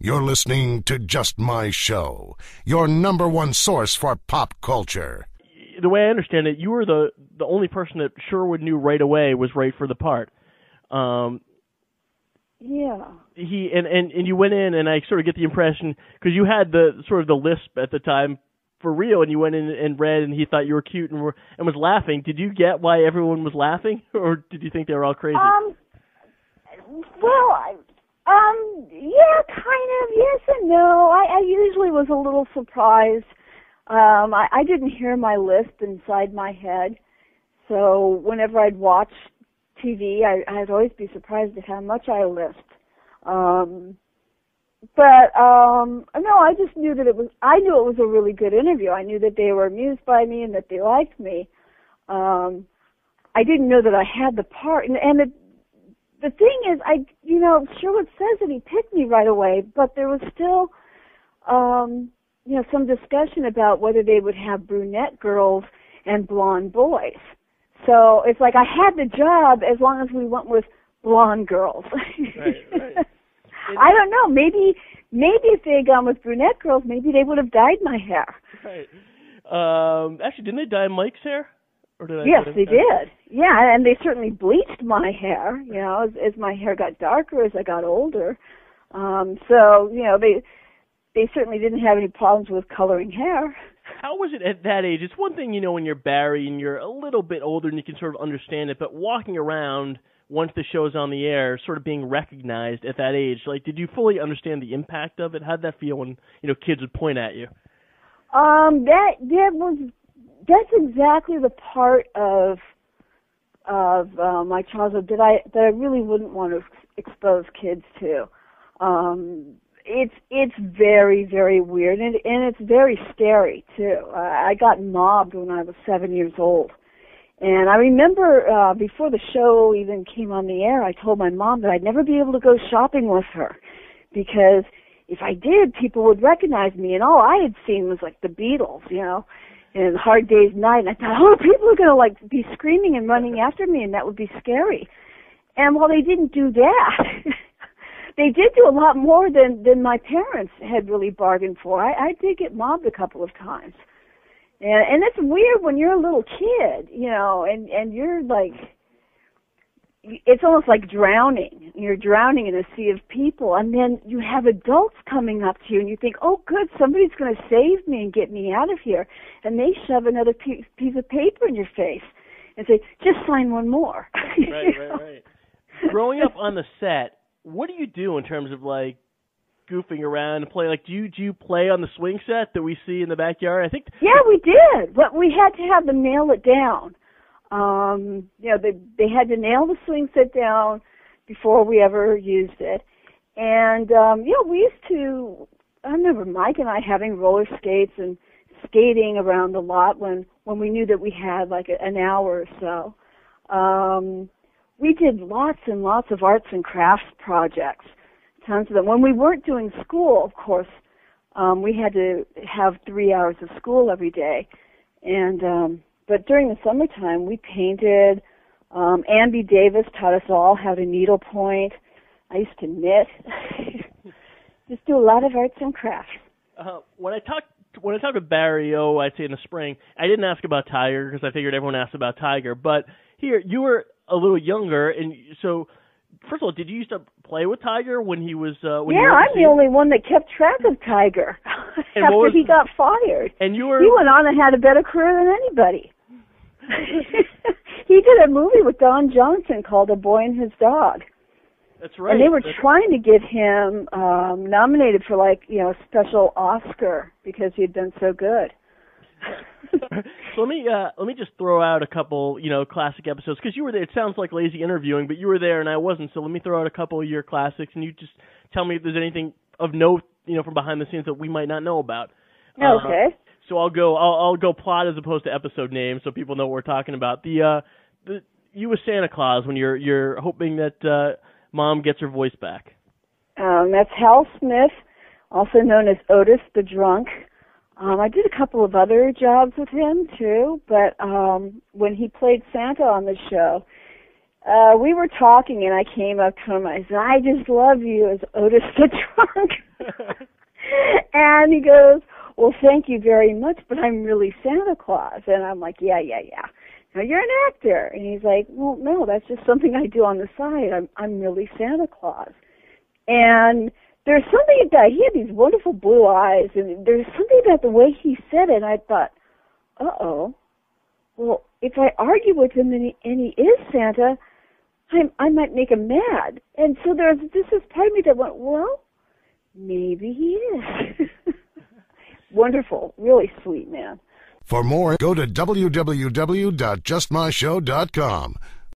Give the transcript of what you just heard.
You're listening to Just My Show, your number one source for pop culture. The way I understand it, you were the only person that Sherwood knew right away was right for the part. Yeah. And you went in, and I sort of get the impression, because you had the sort of the lisp at the time for real, and you went in and read, and he thought you were cute and was laughing. Did you get why everyone was laughing, or did you think they were all crazy? Yeah, kind of, yes and no. I usually was a little surprised. I didn't hear my lisp inside my head, so whenever I'd watch TV, I'd always be surprised at how much I lisped. No, I just knew that I knew it was a really good interview. I knew that they were amused by me and that they liked me. I didn't know that I had the part, and the thing is, Sherwood says that he picked me right away, but there was still, some discussion about whether they would have brunette girls and blonde boys. So it's like I had the job as long as we went with blonde girls. Right. I don't know. Maybe if they had gone with brunette girls, maybe they would have dyed my hair. Right. Actually, didn't they dye Mike's hair? Yes, they did. Yeah, and they certainly bleached my hair, as my hair got darker as I got older. They certainly didn't have any problems with coloring hair. How was it at that age? It's one thing, when you're Barry and you're a little bit older and you can sort of understand it, but walking around once the show's on the air, sort of being recognized at that age, did you fully understand the impact of it? How'd that feel when, kids would point at you? That's exactly the part of my childhood that I really wouldn't want to expose kids to. It's very, very weird, and it's very scary too. I got mobbed when I was 7 years old, and I remember before the show even came on the air, I told my mom that I'd never be able to go shopping with her because if I did, people would recognize me, and all I had seen was like the Beatles, and Hard Day's Night, and I thought, people are going to be screaming and running after me, and that would be scary. And while they didn't do that, they did do a lot more than my parents had really bargained for. I did get mobbed a couple of times. And it's weird when you're a little kid, and you're like, it's almost like drowning. You're drowning in a sea of people, and then you have adults coming up to you, and you think, oh, good, somebody's going to save me and get me out of here. And they shove another piece of paper in your face and say, just sign one more. Right. Growing up on the set, what do you do in terms of, goofing around and play? Do you play on the swing set that we see in the backyard? Yeah, we did. But we had to have them nail it down. They had to nail the swing set down before we ever used it. And, we used to, I remember Mike and I having roller skates and skating around the lot when we knew that we had an hour or so. We did lots and lots of arts and crafts projects, tons of them. When we weren't doing school, of course, we had to have 3 hours of school every day. And, but during the summertime, we painted. Amby Davis taught us all how to needlepoint. I used to knit. Just do a lot of arts and crafts. When I talked to Barry, I'd say in the spring, I didn't ask about Tiger because I figured everyone asked about Tiger. But here, you were a little younger, and so first of all, did you used to play with Tiger when he was? I'm the only one that kept track of Tiger after he got fired. And he went on and had a better career than anybody. He did a movie with Don Johnson called A Boy and His Dog. That's right. And they were trying to get him nominated for a special Oscar because he had been so good. So let me just throw out a couple, classic episodes, because you were there. It sounds like lazy interviewing, but you were there and I wasn't. So let me throw out a couple of your classics, and you just tell me if there's anything of note, from behind the scenes that we might not know about. Okay. So I'll go plot as opposed to episode name, so people know what we're talking about. You with Santa Claus when you're hoping that Mom gets her voice back. That's Hal Smith, also known as Otis the Drunk. I did a couple of other jobs with him, too, but when he played Santa on the show, we were talking, and I came up to him, I said, I just love you as Otis the Drunk. And he goes, well, thank you very much, but I'm really Santa Claus. And I'm like, yeah. Now, you're an actor. And he's like, well, no, that's just something I do on the side. I'm really Santa Claus. And there's something about, he had these wonderful blue eyes, and there's something about the way he said it, and I thought, uh-oh, well, if I argue with him and he is Santa, I might make him mad. And so there's this part of me that went, well, maybe he is. Wonderful, really sweet man. For more, go to www.justmyshow.com.